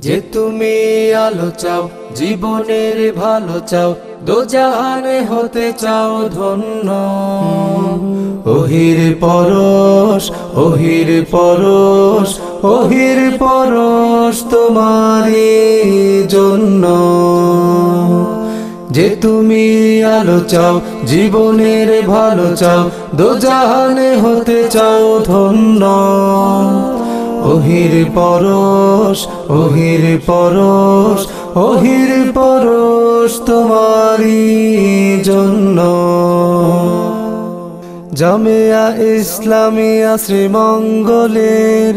যে তুমি আলো চাও, জীবনের ভালো চাও, দোজাহানে হতে চাও ধন্য। ওহির পরশ, ওহির পরশ, ওহির পরশ তোমারই জন্য। যে তুমি আলো চাও, জীবনের ভালো চাও, দোজাহানে হতে চাও ধন্য। ওহির পরশ, ওহির পরশ, ওহির পরশ তোমারই জন্য। জামিয়া ইসলামিয়া শ্রীমঙ্গলের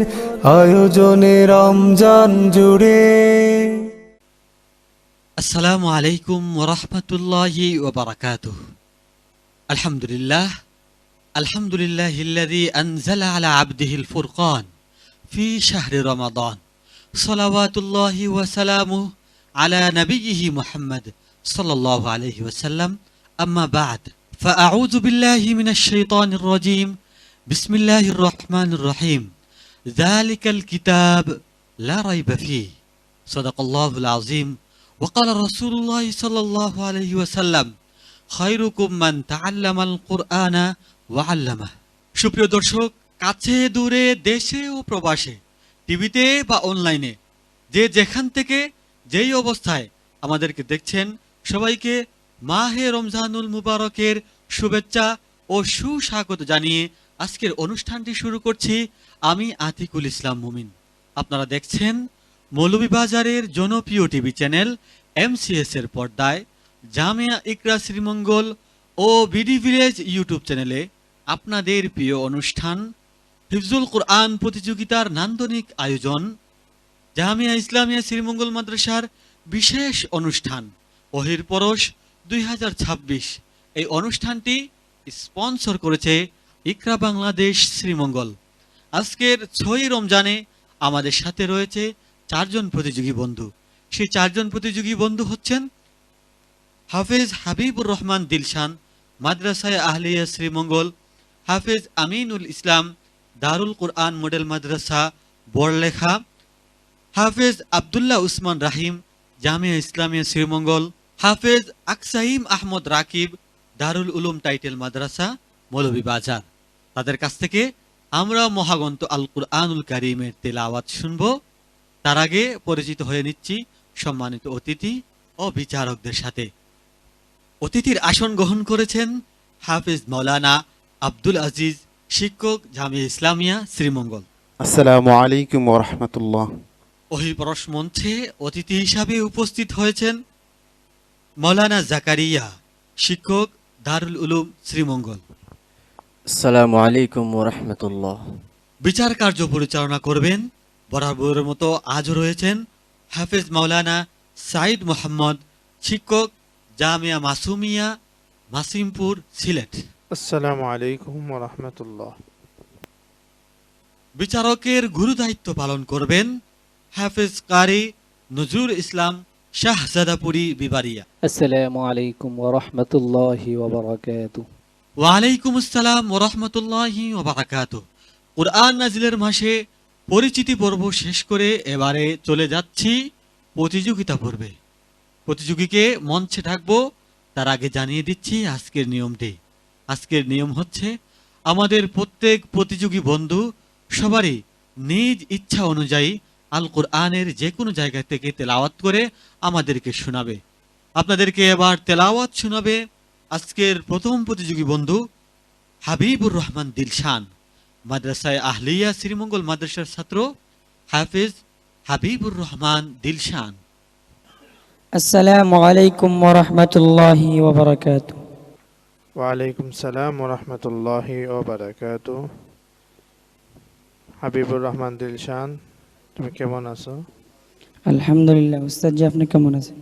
আয়োজনে রমজান জুড়ে। আসসালামু আলাইকুম ওয়া রাহমাতুল্লাহি ওয়া বারাকাতুহু। আলহামদুলিল্লাহ, আলহামদুলিল্লাহিল্লাযী আনজালা আলা আবদিহিল ফুরকান ফি শাহরি রমাদান। সালাওয়াতুল্লাহি ওয়া সালামুহু আলা নাবিয়্যিহি মুহাম্মদ সাল্লাল্লাহু আলাইহি ওয়াসাল্লাম। আম্মা বা'দ, ফাআউযু বিল্লাহি মিনাশ শাইতানির রাজীম। বিসমিল্লাহির রহমানির রহিম। যালিকাল কিতাব লা রাইবা ফীহি। সাদাকাল্লাহুল আযীম। وقال رسول الله صلى الله عليه وسلم خيركم من تعلم القرآن وعلمه। সুপ্রিয় দর্শক, কাছে দূরে, দেশে ও প্রবাসে, টিভিতে বা অনলাইনে, যে যেখান থেকে যেই অবস্থায় আমাদেরকে দেখছেন, সবাইকে মাহে রমজানুল মুবারকের শুভেচ্ছা ও সুস্বাগত জানিয়ে আজকের অনুষ্ঠানটি শুরু করছি আমি আতিকুল ইসলাম মুমিন। আপনারা দেখছেন মৌলভীবাজারের জনপ্রিয় টিভি চ্যানেল MCS এর পর্দায় জামিয়া ইকরা শ্রীমঙ্গল ও বিডি ভিলেজ ইউটিউব চ্যানেলে আপনাদের প্রিয় অনুষ্ঠান হিফজুল কোরআন প্রতিযোগিতার নান্দনিক আয়োজন জামিয়া ইসলামিয়া শ্রীমঙ্গল মাদ্রাসার বিশেষ অনুষ্ঠান ওহির পরশ 2026। এই অনুষ্ঠানটি স্পন্সর করেছে ইকরা বাংলাদেশ শ্রীমঙ্গল। আজকের 6ই রমজানে আমাদের সাথে রয়েছে 4 জন প্রতিযোগী বন্ধু। সেই 4 জন প্রতিযোগী বন্ধু হচ্ছেন হাফেজ হাবিবুর রহমান দিলশান, মাদ্রাসায়ে আহলিয়া শ্রীমঙ্গল; হাফেজ আমিনুল ইসলাম, দারুল কোরআন মডেল মাদ্রাসা বড়লেখা; হাফেজ আব্দুল্লাহ উসমান রাহিম, জামিয়া ইসলামিয়া শ্রীমঙ্গল; হাফেজ আকসাইম আহমদ রাকিব, দারুল উলুম টাইটেল মাদ্রাসা মৌলভীবাজার। তাদের কাছ থেকে আমরা মহাগ্রন্থ আল কুরআনুল কারীমের তেলাওয়াত শুনব। তার আগে পরিচিত হয়ে নিচ্ছি সম্মানিত অতিথি ও বিচারকদের সাথে। অতিথির আসন গ্রহণ করেছেন হাফেজ মাওলানা আব্দুল আজিজ, শিক্ষক, জামিয়া ইসলামিয়া শ্রীমঙ্গল। আসসালামু আলাইকুম ওয়া রাহমাতুল্লাহ। ওহির পরশ মঞ্চে অতিথি হিসাবে উপস্থিত হয়েছেন মাওলানা জাকারিয়া, শিক্ষক, দারুল উলুম শ্রীমঙ্গল। আসসালামু আলাইকুম ওয়া রাহমাতুল্লাহ। বিচার কার্য পরিচালনা করবেন বরাবরের মতো আজও রয়েছেন হাফেজ মাওলানা সাইদ মোহাম্মদ, শিক্ষক, জামিয়া মাসুমিয়া মাসিমপুর, সিলেট। আসসালামু আলাইকুম ওয়া রাহমাতুল্লাহ। বিচারকের গুরু দায়িত্ব পালন করবেন হাফেজ কারি নজরুল ইসলাম, শাহজাদাপুরি, বিবারিয়া। আসসালামু আলাইকুম ওয়া রাহমাতুল্লাহি ওয়া বারাকাতুহু। ওয়ালাইকুম আসসালাম ওয়া রাহমাতুল্লাহি ওয়া বারাকাতুহু। কুরআন নাজিলের মাসে পরিচিতি পর্ব শেষ করে এবারে চলে যাচ্ছি প্রতিযোগিতা পর্বে। প্রতিযোগীকে মঞ্চে ডাকবো, তার আগে জানিয়ে দিচ্ছি আজকের নিয়মটি। আজকের নিয়ম হচ্ছে আমাদের প্রত্যেক প্রতিযোগী বন্ধু সবারই নিজ ইচ্ছা অনুযায়ী আল কুরআনের যে কোনো জায়গা থেকে তেলাওয়াত করে আমাদেরকে শোনাবে। আপনাদেরকে এবার তেলাওয়াত শোনাবে আজকের প্রথম প্রতিযোগী বন্ধু হাবিবুর রহমান দিলশান, মাদ্রাসায়ে আহলিয়া শ্রীমঙ্গল মাদ্রাসার ছাত্র হাফেজ হাবিবুর রহমান দিলশান। আসসালামু আলাইকুম ওয়া রাহমাতুল্লাহি ওয়া বারাকাতুহু। ওয়া আলাইকুম সালাম ওয়া রাহমাতুল্লাহি ওয়া বারাকাতুহু। হাবিবুর রহমান দিলশান, তুমি কেমন আছো? আলহামদুলিল্লাহ। উস্তাদ জি, আপনি কেমন আছেন?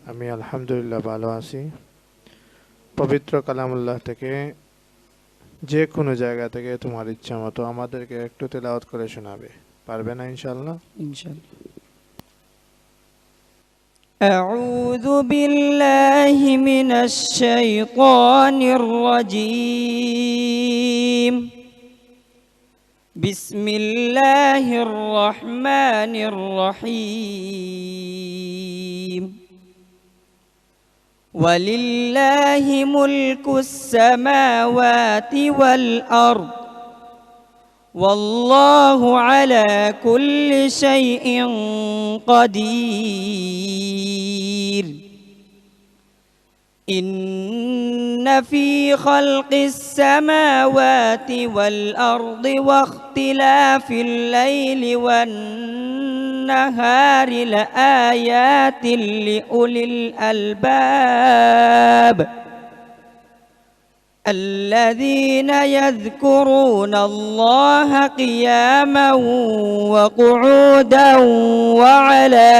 আমি আলহামদুলিল্লাহ ভালো আছি। পবিত্র কালামুল্লাহ থেকে যে কোনো জায়গা থেকে তোমার ইচ্ছা মতো আমাদেরকে একটু তেলাওয়াত করে শোনাবে, পারবে না ইনশাআল্লাহ? ইনশাআল্লাহ। আউযু বিল্লাহি মিনাশ শাইতানির রাজীম। بسم الله الرحمن الرحيم ولله ملك السماوات والأرض والله على كل شيء قدير إن في خلق السماوات والأرض واختلاف الليل والنهار لآيات لأولي الألباب الذين يذكرون الله قياما وقعودا وعلى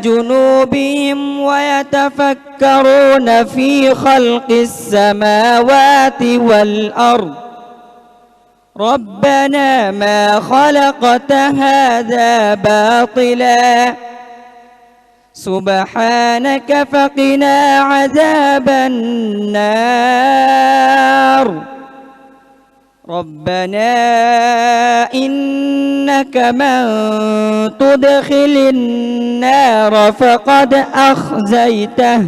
جنوبهم ويتفكرون في خلق السماوات والأرض ربنا ما خلقت هذا باطلا سبحانك فقنا عذاب النار ربنا إنك من تدخل النار فقد أخزيته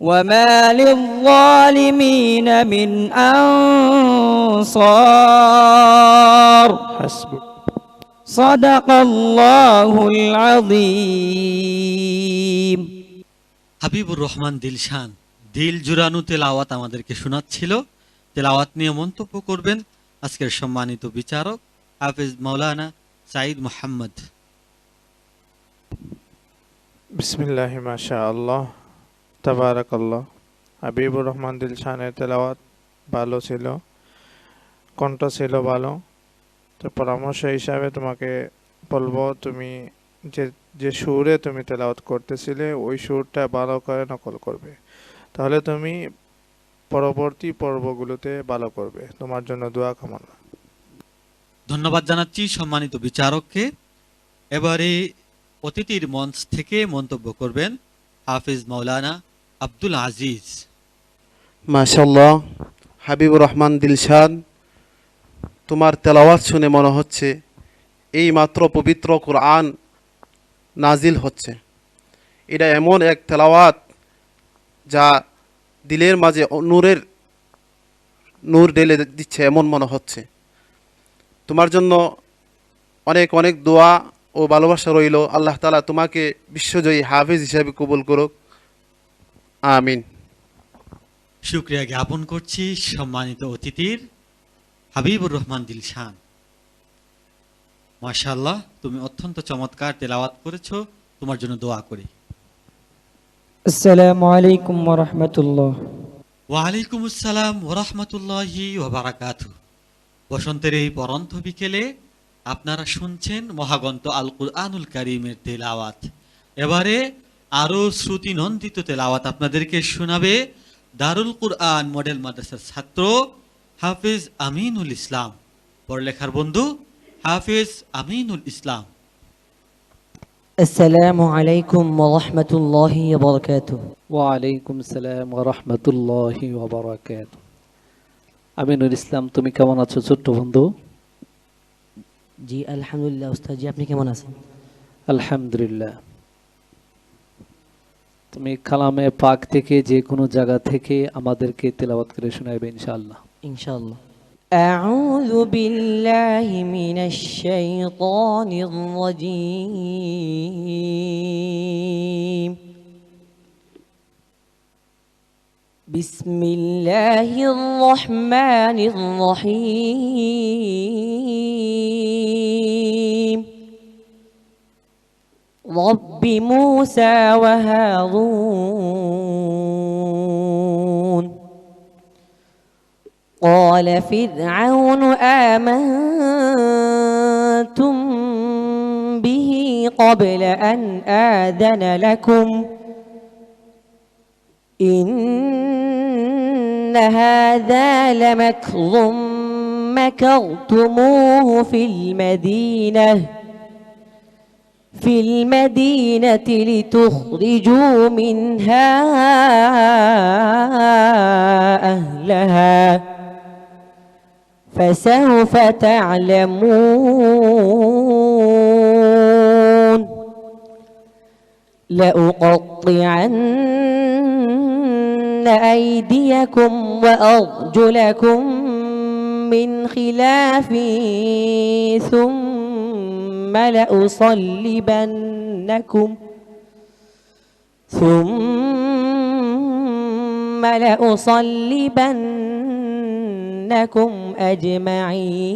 وما للظالمين من أنصار حسبك صدق الله العظيم হাবিবুর রহমান দিলশান দিল জুরানু তেলাওয়াত আমাদেরকে শোনাচ্ছিল। তেলাওয়াত নিয়ে মন্তব্য করবেন আজকের সম্মানিত বিচারক হাফেজ মাওলানা সাঈদ মোহাম্মদ। বিসমিল্লাহি মাশাআল্লাহ তাবারাকাল্লাহ। হাবিবুর রহমান দিলশানের তেলাওয়াত ভালো ছিল, কণ্ঠ ছিল ভালো। তো পরামর্শ হিসাবে তোমাকে বলবো, তুমি যে সুরে তুমি তেলাওয়াত করতেছিলে ওই সুরটা ভালো করে নকল করবে, তাহলে তুমি পরবর্তী পর্বগুলোতে ভালো করবে। তোমার জন্য দোয়া কামনা। ধন্যবাদ জানাচ্ছি সম্মানিত বিচারককে। এবারে অতিথির মঞ্চ থেকে মন্তব্য করবেন হাফেজ মাওলানা আব্দুল আজিজ। মাশাআল্লাহ, হাবিবুর রহমান দিলশান, তোমার তেলাওয়াত শুনে মনে হচ্ছে এই মাত্র পবিত্র কোরআন নাজিল হচ্ছে। এটা এমন এক তেলাওয়াত যা দিলের মাঝে নূর ঢেলে দিচ্ছে এমন মনে হচ্ছে। তোমার জন্য অনেক অনেক দোয়া ও ভালোবাসা রইল। আল্লাহ তাআলা তোমাকে বিশ্বজয়ী হাফেজ হিসেবে কবুল করুক, আমিন। শুকরিয়া জ্ঞাপন করছি সম্মানিত অতিথির হাবিবুর রহমান দিলশান। মাশাআল্লাহ, তুমি অত্যন্ত চমৎকার তেলাওয়াত করেছো, তোমার জন্য দোয়া করি। আসসালামু আলাইকুম ওয়া রাহমাতুল্লাহ। ওয়ালাইকুম আসসালাম ওয়া রাহমাতুল্লাহি ওয়া বারাকাতুহু। বসন্তের এই পরন্ত বিকেলে আপনারা শুনছেন মহাগ্রন্থ আল কুরআনুল কারীমের তেলাওয়াত। এবারে আরো শ্রুতি নন্দিত তেলাওয়াত আপনাদেরকে শোনাবে দারুল কুরআন মডেল মাদ্রাসার ছাত্র হাফেজ আমিনুল ইসলাম। পড়ালেখার বন্ধু হাফেজ আমিনুল ইসলাম। السلام عليكم ورحمة الله وبركاته ওয়ালাইকুম সালাম ওয়া রাহমাতুল্লাহি ওয়া বারাকাতুহু। আমিনুল ইসলাম, তুমি কেমন আছো ছোট্ট বন্ধু? জি আলহামদুলিল্লাহ। উস্তাদ জি, আপনি কেমন আছেন? আলহামদুলিল্লাহ। তুমি কালামে পাক থেকে যে কোনো জায়গা থেকে আমাদেরকে তেলাওয়াত করে শোনাবে ইনশাআল্লাহ। ইনশাআল্লাহ। أعوذ بالله من الشيطان الرجيم بسم الله الرحمن الرحيم رب موسى وهارون قال فرعون آمنتم به قبل أن آذن لكم إن هذا لمكر مكرتموه في المدينة في المدينة لتخرجوا منها أهلها فسوف تعلمون لأقطعن أيديكم وأرجلكم من خلاف ثم لأصلبنكم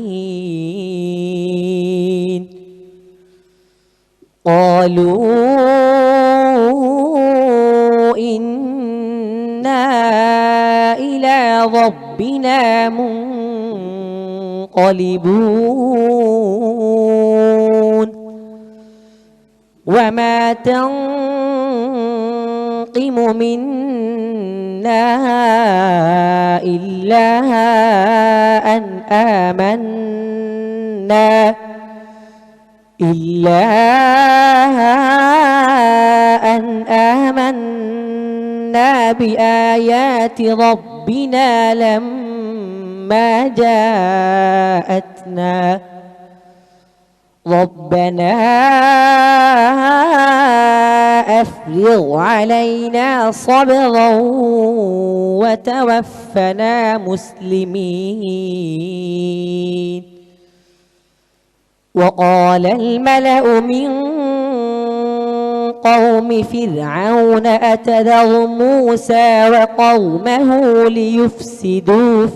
أجمعين قالوا إنا إلى ربنا منقلبون وما تنقم منا إلا أن آمنا بآيات ربنا لما جاءتنا ربنا أفرغ علينا صبرا وتوفنا مسلمين وقال الملأ من قوم فرعون أتذر موسى وقومه ليفسدوا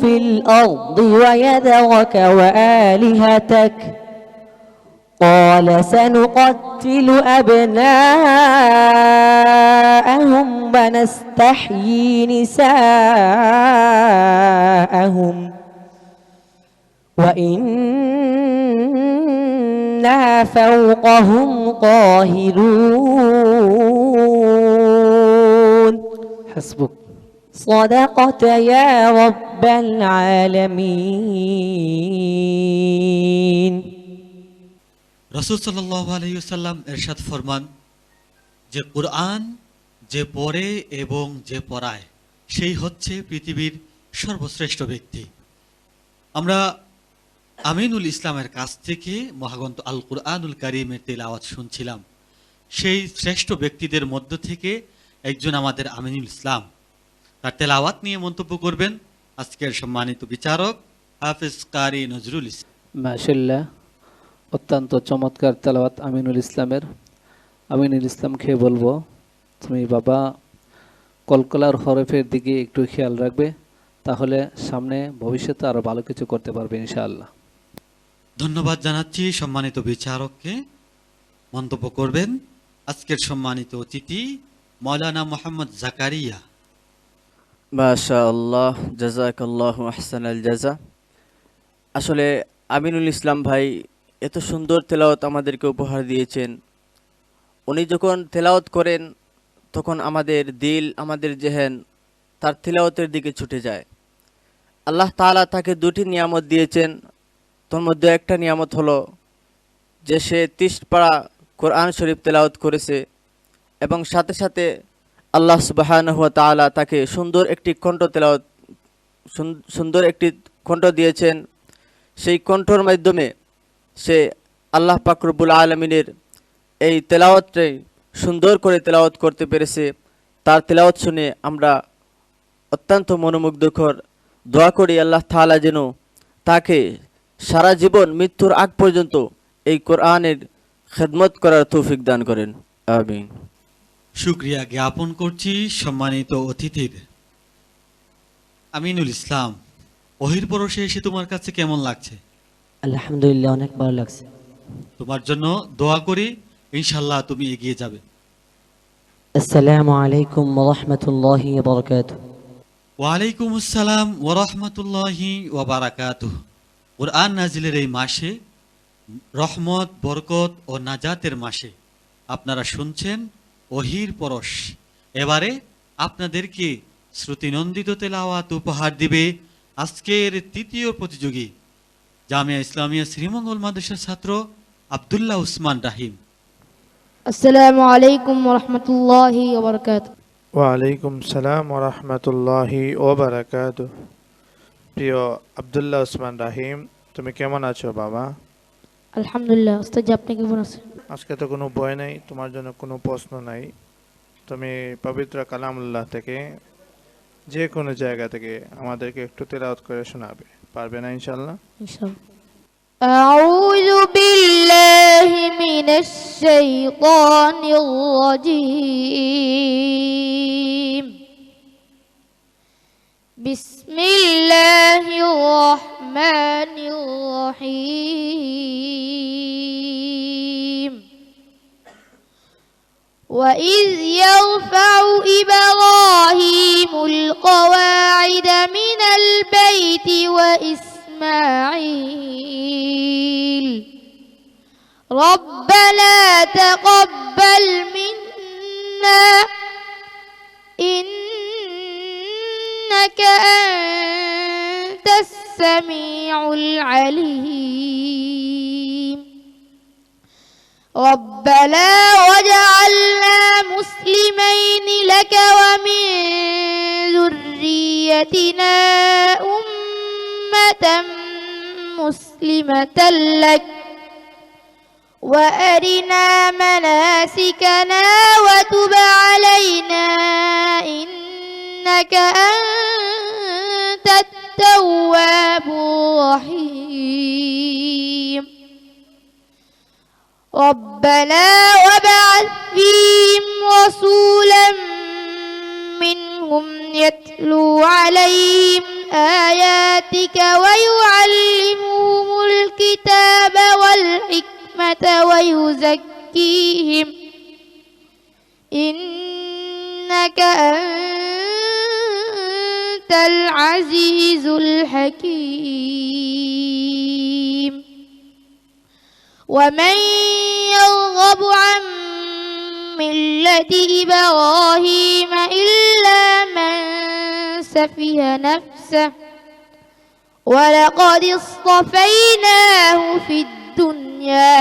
في الأرض ويذرك وآلهتك قال سنقتل أبناءهم ونستحيي نساءهم وإنا فوقهم قاهرون حسبك صدقت يا رب العالمين রাসূল সাল্লাল্লাহু আলাইহি ওয়াসাল্লাম ইরশাদ ফরমান যে কুরআন যে পড়ে এবং যে পড়ায় সেই হচ্ছে পৃথিবীর সর্বশ্রেষ্ঠ ব্যক্তি। আমরা আমিনুল ইসলামের কাছ থেকে মহাগ্রন্থ আল কুরআনুল কারীমের তেলাওয়াত শুনছিলাম। সেই শ্রেষ্ঠ ব্যক্তিদের মধ্য থেকে একজন আমাদের আমিনুল ইসলাম। তার তেলাওয়াত নিয়ে মন্তব্য করবেন আজকের সম্মানিত বিচারক হাফেজ কারি নজরুল ইসলাম। মাশাআল্লাহ, অত্যন্ত চমৎকার তেলাওয়াত আমিনুল ইসলামের। আমিনুল ইসলামকে বলবো, তুমি বাবা কলকলার হরফের দিকে একটু খেয়াল রাখবে, তাহলে সামনে ভবিষ্যতে আরো ভালো কিছু করতে পারবে ইনশাআল্লাহ। ধন্যবাদ জানাচ্ছি সম্মানিত বিচারককে। মন্তব্য করবেন আজকের সম্মানিত অতিথি মাওলানা মোহাম্মদ জাকারিয়া। মাশাআল্লাহ, জাযাকাল্লাহু আহসানাল জাযা। আসলে আমিনুল ইসলাম ভাই এত সুন্দর তেলাওয়াত আমাদেরকে উপহার দিয়েছেন। উনি যখন তেলাওয়াত করেন তখন আমাদের দিল, আমাদের জেহেন তার তেলাওয়াতের দিকে ছুটে যায়। আল্লাহ তাআলা তাকে দুটি নিয়ামত দিয়েছেন, তার মধ্যে একটা নিয়ামত হলো যে সে 30 পারা কোরআন শরীফ তেলাওয়াত করেছে এবং সাথে সাথে আল্লাহ সুবহানাহু ওয়া তাআলা তাকে সুন্দর একটি কণ্ঠ দিয়েছেন। সেই কণ্ঠর মাধ্যমে সে আল্লাহ পাক রব্বুল আলামিনের এই তেলাওয়াতটাই সুন্দর করে তেলাওয়াত করতে পেরেছে। তার তেলাওয়াত শুনে আমরা অত্যন্ত মনোমুগ্ধকর। দোয়া করি আল্লাহ তাআলা যেন তাকে সারা জীবন মৃত্যুর আগ পর্যন্ত এই কোরআনের খেদমত করার তৌফিক দান করেন, আমিন। শুকরিয়া জ্ঞাপন করছি সম্মানিত অতিথির। আমিনুল ইসলাম, ওহির পরশে এসে তোমার কাছে কেমন লাগছে? আলহামদুলিল্লাহ, অনেক ভালো লাগছে। তোমার জন্য দোয়া করি, ইনশাআল্লাহ তুমি এগিয়ে যাবে। আসসালামু আলাইকুম ওয়া রাহমাতুল্লাহি ওয়া বারাকাতুহু। ওয়ালাইকুম আসসালাম ওয়া রাহমাতুল্লাহি ওয়া বারাকাতুহু। কুরআন নাজিলের এই মাসে, রহমত, বরকত ও নাজাতের মাসে আপনারা শুনছেন ওহির পরশ। এবারে আপনাদেরকে শ্রুতিনন্দিত তেলাওয়াত উপহার দিবে আজকের তৃতীয় প্রতিযোগী জামিয়া ইসলামিয়া শ্রীমঙ্গল মাদ্রাসার ছাত্র আব্দুল্লাহ উসমান রাহিম। আসসালামু আলাইকুম ওয়া রাহমাতুল্লাহি ওয়া বারাকাতুহু। ওয়ালাইকুম সালাম ওয়া রাহমাতুল্লাহি ওয়া বারাকাতুহু। প্রিয় আব্দুল্লাহ উসমান রাহিম, তুমি কেমন আছো বাবা? আলহামদুলিল্লাহ। ওস্তাদ জি, আপনি কেমন আছেন? আজকে তো কোনো বই নাই, তোমার জন্য কোনো প্রশ্ন নাই। তুমি পবিত্র কালামুল্লাহ থেকে যে কোনো জায়গা থেকে আমাদেরকে একটু তেলাওয়াত করে শোনাবে, পারবে না ইনশাআল্লাহ? ইনশাআল্লাহ। আউযু বিল্লাহি মিনাশ শাইতানির রাজীম। বিসমিল্লাহির রহমানির রহিম। وإذ يرفع إبراهيم القواعد من البيت وإسماعيل ربنا تقبل منا إنك أنت السميع العليم ربنا واجعلنا مسلمين لك ومن ذريتنا أمة مسلمة لك وأرنا مناسكنا وتب علينا إنك أنت التواب الرحيم ربنا وابعث فيهم رسولا منهم يتلو عليهم آياتك ويعلمهم الكتاب والحكمة ويزكيهم إنك أنت العزيز الحكيم ومن يرغب عن ملة إبراهيم إلا من سفه نفسه ولقد اصطفيناه في الدنيا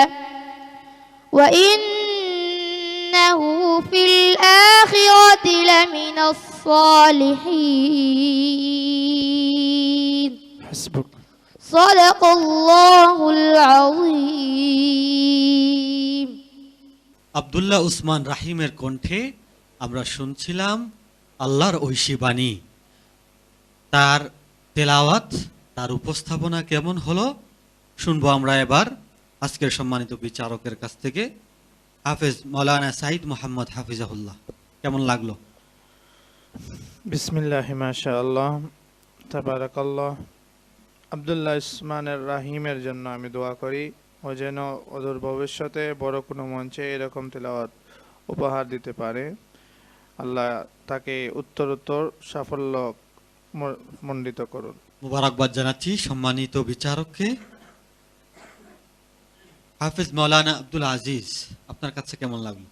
وإنه في الآخرة لمن الصالحين হাসবুক। صدق الله العظيم আব্দুল্লাহ উসমান রাহিমের কণ্ঠে আমরা শুনছিলাম আল্লাহর ঐশী বাণী। তার তেলাওয়াত, তার উপস্থাপনা কেমন হলো শুনবো আমরা এবার আজকের সম্মানিত বিচারকের কাছ থেকে। হাফেজ মৌলানা সাইদ মোহাম্মদ হাফিজাহুল্লাহ, কেমন লাগলো? বিসমিল্লাহি মাশাআল্লাহ, তাবারাকাল্লাহ। আব্দুল্লাহ উসমানের রাহিমের জন্য আমি দোয়া করি ও যেন অদূর ভবিষ্যতে বড় কোনো মঞ্চে এরকম তেলাওয়াত উপহার দিতে পারে। আল্লাহ তাকে উত্তরোত্তর সাফল্য মণ্ডিত করুন। মুবারকবাদ জানাচ্ছি সম্মানিত বিচারককে। হাফেজ মৌলানা আব্দুল আজিজ, আপনার কাছে কেমন লাগলো?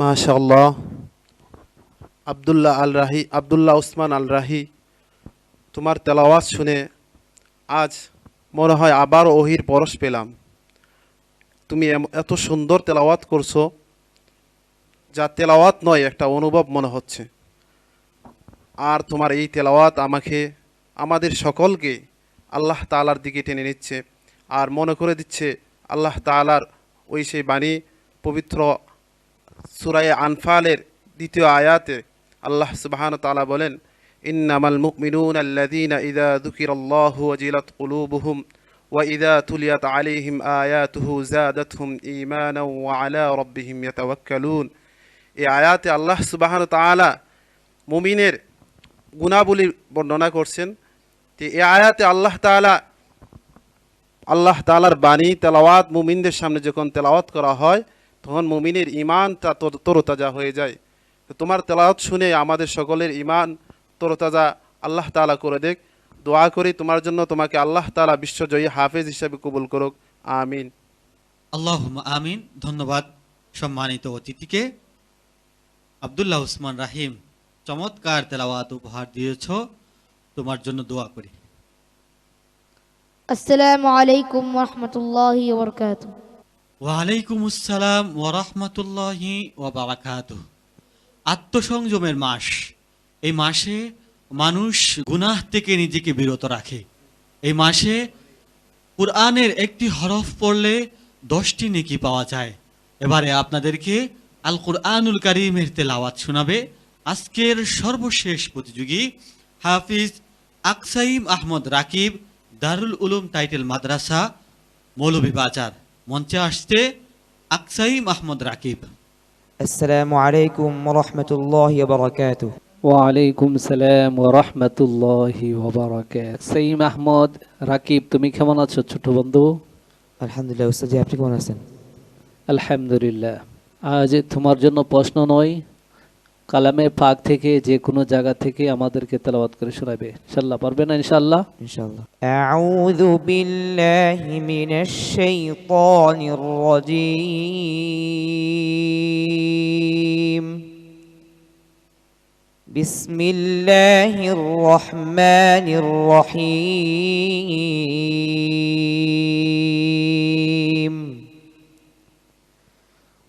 মাশাআল্লাহ। আব্দুল্লাহ উসমান আল রাহি, তোমার তেলাওয়াত শুনে আজ মনে হয় আবার ওহির পরশ পেলাম। তুমি এত সুন্দর তেলাওয়াত করছো, যা তেলাওয়াত নয়, একটা অনুভব মনে হচ্ছে। আর তোমার এই তেলাওয়াত আমাদের সকলকে আল্লাহ তাআলার দিকে টেনে নিচ্ছে আর মনে করে দিচ্ছে আল্লাহ তাআলার ওই সেই বাণী। পবিত্র সূরা আনফালের 2য় আয়াতে আল্লাহ সুবহানাহু ওয়া তাআলা বলেন, ইন্নামাল মুমিনুনা আল্লাযীনা ইযা যুকিরাল্লাহু ওয়াজিলাত কুলুবুহুম ওয়া ইযা তুলিয়াত আলাইহিম আয়াতুহু যাদাতহুম ঈমানাও ওয়া আলা রাব্বিহিম ইয়াতাওয়াক্কালুন। এই আয়াতে আল্লাহ সুবহানাহু ওয়া তাআলা মুমিনের গুণাবলী বর্ণনা করছেন। যে এই আয়াতে আল্লাহ তাআলার বাণী তেলাওয়াত মুমিনদের সামনে যখন তেলাওয়াত করা হয় তখন মুমিনের ঈমানটা তরতাজা হয়ে যায়। তো তোমার তেলাওয়াত শুনে আমাদের সকলের ঈমান তরতাজা আল্লাহ তাআলা করে দেখ। দোয়া করি তোমার জন্য, তোমাকে আল্লাহ তাআলা বিশ্বজয়ী হাফেজ হিসেবে কবুল করুক, আমিন। আল্লাহুম্মা আমিন। ধন্যবাদ সম্মানিত অতিথিকে। আব্দুল্লাহ উসমান রাহিম, চমৎকার তেলাওয়াত উপহার দিয়েছ, তোমার জন্য দোয়া করি। السلام عليكم ورحمة الله وبركاته. ওয়ালাইকুম আসসালাম ওয়া রাহমাতুল্লাহি ওয়া বারাকাতুহু। আত্মসংযমের মাস। এই মাসে মানুষ গুনাহ থেকে নিজেকে বিরত রাখে। এই মাসে কুরআনের একটি হরফ পড়লে 10টি নেকি পাওয়া যায়। এবারে আপনাদেরকে আল কুরআনুল কারীমের তেলাওয়াত শোনাবে আজকের সর্বশেষ প্রতিযোগী হাফিজ আকসাইম আহমদ রাকিব, দারুল উলুম টাইটেল মাদ্রাসা, মৌলভীবাজার। মঞ্চে আসছে আকসাইম আহমদ রাকিব। السلام عليكم ورحمة الله وبركاته. ওয়ালাইকুম সালাম ওয়া রাহমাতুল্লাহি ওয়া বারাকাতুহু। সাইম আহমদ রাকিব, তুমি কেমন আছো ছোট বন্ধু? আলহামদুলিল্লাহ উস্তাদ জি, আপনি কেমন আছেন? আলহামদুলিল্লাহ। আজ তোমার জন্য প্রশ্ন নয়, কালামে পাক থেকে যে কোনো জায়গা থেকে আমাদেরকে তেলাওয়াত করে শোনাবে। ইনশাআল্লাহ পারবে না? ইনশাআল্লাহ ইনশাআল্লাহ। আউযু বিল্লাহি মিনাশ শাইতানির রাজীম। বিসমিল্লাহির রহমানির রহিম।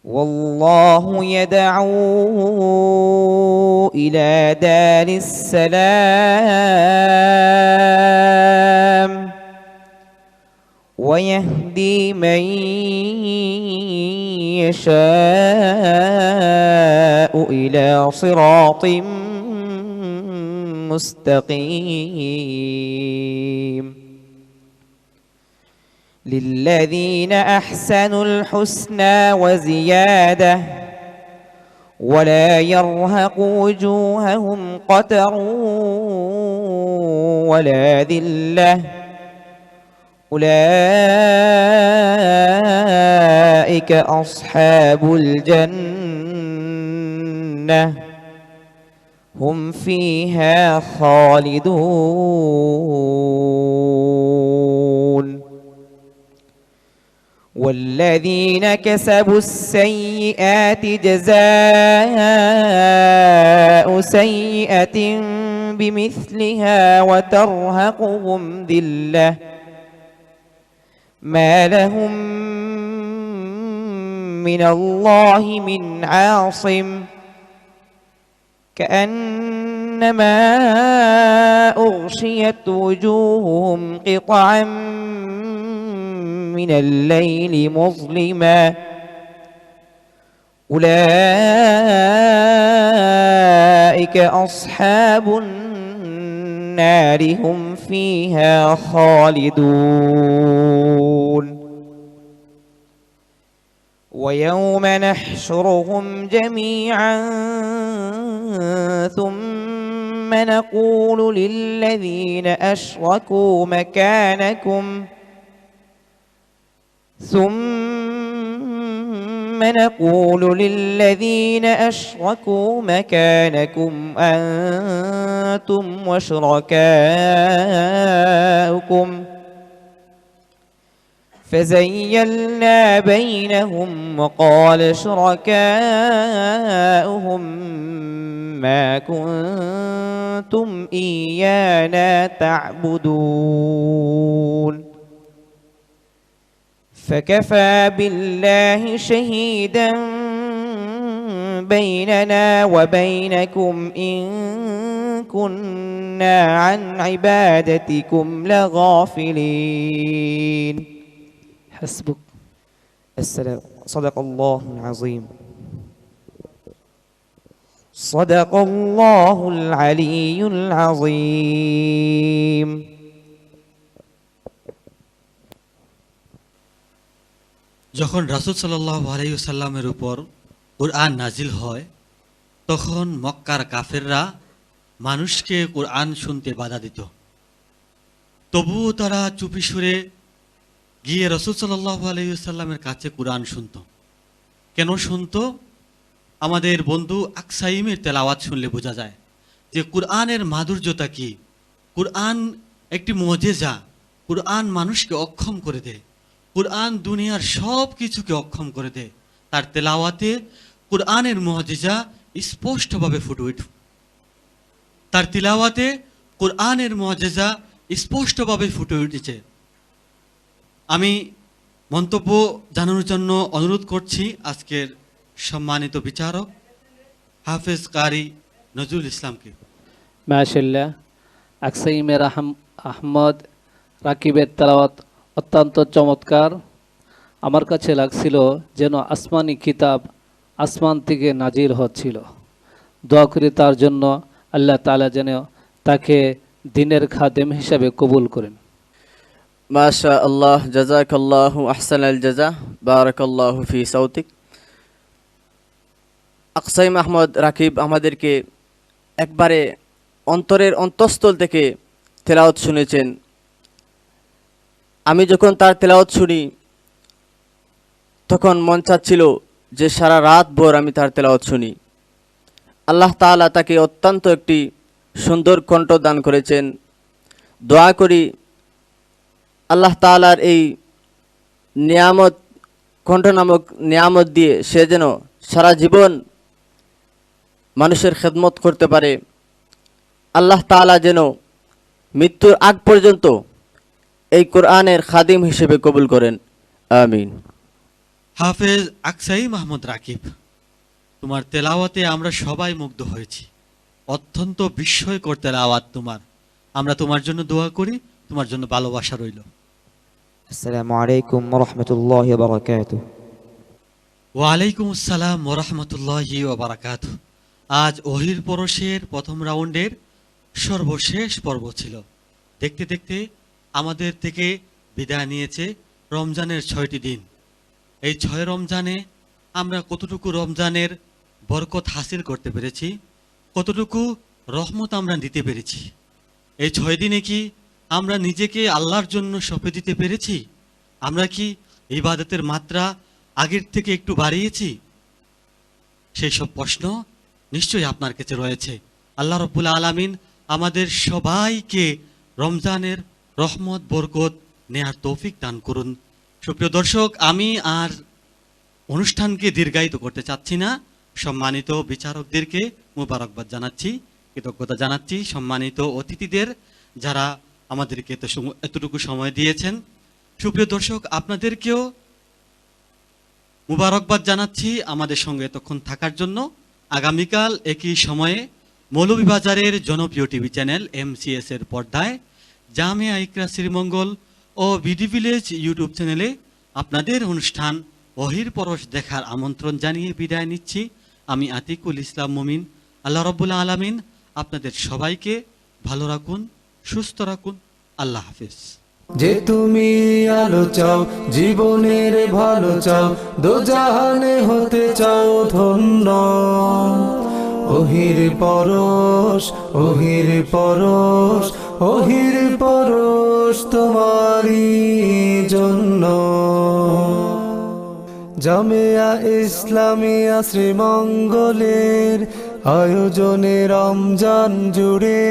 والله يدعو إلى دار السلام ويهدي من يشاء إلى صراط مستقيم. للذين أحسنوا الحسنى وزيادة ولا يرهق وجوههم قتر ولا ذلة أولئك أصحاب الجنة هم فيها خالدون. والذين كسبوا السيئات جزاء سيئة بمثلها وترهقهم ذلة ما لهم من الله من عاصم كأنما أغشيت وجوههم قطعا من الليل مظلما أولئك أصحاب النار هم فيها خالدون. ويوم نحشرهم جميعا ثم نقول للذين أشركوا مكانكم أنتم وشركاؤكم فزيلنا بينهم وقال شركاؤهم ما كنتم إيانا تعبدون فكفى بالله شهيدا بيننا وبينكم إن كنا عن عبادتكم لغافلين. حسبك. السلام. صدق الله العظيم. صدق الله العلي العظيم. যখন রাসূল সাল্লাল্লাহু আলাইহি ওয়াসাল্লামের উপর কুরআন নাজিল হয় তখন মক্কার কাফেররা মানুষকে কুরআন শুনতে বাধা দিত। তবুও তারা চুপি সুরে গিয়ে রাসূল সাল্লাল্লাহু আলাইহি ওয়াসাল্লামের কাছে কুরআন শুনত। কেন শুনত? আমাদের বন্ধু আকসাইমের তেলাওয়াত শুনলে বোঝা যায় যে কুরআনের মাধুর্যতা কি। কুরআন একটি মুজিজা। কুরআন মানুষকে অক্ষম করে দেয়। কুরআন দুনিয়ার সব কিছুকে অক্ষম করে দেয়। তার তেলাওয়াতে কুরআনের মুজিজা স্পষ্টভাবে ফুটে ওঠে। তার তিলাওয়াতে কুরআনের মুজিজা স্পষ্টভাবে ফুটে উঠেছে। আমি মন্তব্য জানানোর জন্য অনুরোধ করছি আজকের সম্মানিত বিচারক হাফেজ কারি নজরুল ইসলামকে। মাশাআল্লাহ, আকসাইমের আহমদ রাকিবের তেলাওয়াত অত্যন্ত চমৎকার। আমার কাছে লাগছিল যেন আসমানি কিতাব আসমান থেকে নাজিল হচ্ছিল। দোয়া করি তার জন্য আল্লাহ তাআলা যেন তাকে দিনের খাদেম হিসাবে কবুল করেন। মাশা আল্লাহ, জাযাকাল্লাহু আহসানাল জাযা, বারাকাল্লাহু ফি সাউতিক। আকসাইম আহমদ রাকিব আমাদেরকে একবারে অন্তরের অন্তঃস্থল থেকে তেলাওয়াত শুনেছেন। আমি যখন তার তেলাওয়াত শুনি তখন মন চাচ্ছিল যে সারা রাত ভোর আমি তার তেলাওয়াত শুনি। আল্লাহ তাআলা তাকে অত্যন্ত একটি সুন্দর কণ্ঠ দান করেছেন। দোয়া করি আল্লাহ তাআলার এই নিয়ামত, কণ্ঠ নামক নিয়ামত দিয়ে সে যেন সারা জীবন মানুষের খেদমত করতে পারে। আল্লাহ তাআলা যেন মৃত্যুর আগ পর্যন্ত এই কোরআনের খাদিম হিসেবে কবুল করেন, আমিন। হাফেজ আকসাই মাহমুদ রাকিব, তোমার তেলাওয়াতে আমরা সবাই মুগ্ধ হয়েছি। অত্যন্ত বিস্ময়কর তেলাওয়াত তোমার। আমরা তোমার জন্য দোয়া করি, তোমার জন্য ভালোবাসা রইল। আসসালামু আলাইকুম ওয়া রাহমাতুল্লাহি ওয়া বারাকাতুহু। ওয়ালাইকুম আসসালাম ওয়া রাহমাতুল্লাহি ওয়া বারাকাতুহু। আজ ওহির পরশের প্রথম রাউন্ডের সর্বশেষ পর্ব ছিল। দেখতে দেখতে আমাদের থেকে বিদায় নিয়েছে রমজানের 6টি দিন। এই 6 রমজানে আমরা কতটুকু রমজানের বরকত হাসিল করতে পেরেছি, কতটুকু রহমত আমরা দিতে পেরেছি। এই 6 দিনে কি আমরা নিজেকে আল্লাহর জন্য সঁপে দিতে পেরেছি? আমরা কি ইবাদতের মাত্রা আগের থেকে একটু বাড়িয়েছি? সেই সব প্রশ্ন নিশ্চয়ই আপনার কাছে রয়েছে। আল্লাহ রাব্বুল আলামিন আমাদের সবাইকে রমজানের রহমত বরকত নেয়ার তৌফিক দান করুন। সুপ্রিয় দর্শক, আমি আর অনুষ্ঠানকে দীর্ঘায়িত করতে চাচ্ছি না। সম্মানিত বিচারকদেরকে মুবারকবাদ জানাচ্ছি, কৃতজ্ঞতা জানাচ্ছি। সম্মানিত অতিথিদের যারা আমাদেরকে এতটুকু সময় দিয়েছেন। সুপ্রিয় দর্শক, আপনাদেরকেও মুবারকবাদ জানাচ্ছি আমাদের সঙ্গে এতক্ষণ থাকার জন্য। আগামীকাল একই সময়ে মৌলভীবাজারের জনপ্রিয় টিভি চ্যানেল MCS এর পর্দায় জামিয়া ইকরা শ্রীমঙ্গল ও বিডি ভিলেজ ইউটিউব চ্যানেলে আপনাদের অনুষ্ঠান ওহির পরশ দেখার আমন্ত্রণ জানিয়ে বিদায় নিচ্ছি। আমি আতিকুল ইসলাম মুমিন। আল্লাহ রাব্বুল আলামিন আপনাদের সবাইকে ভালো রাখুন, সুস্থ রাখুন। আল্লাহ হাফেজ। যে তুমি আলো চাও, জীবনের ভালো চাও, দোজাহানে হতে চাও ধন্য। ওহির পরশ, ওহির পরশ, ওহির পরশ তোমারই জন্য। জামিয়া ইসলামিয়া শ্রীমঙ্গলের আয়োজনে রমজান জুড়ে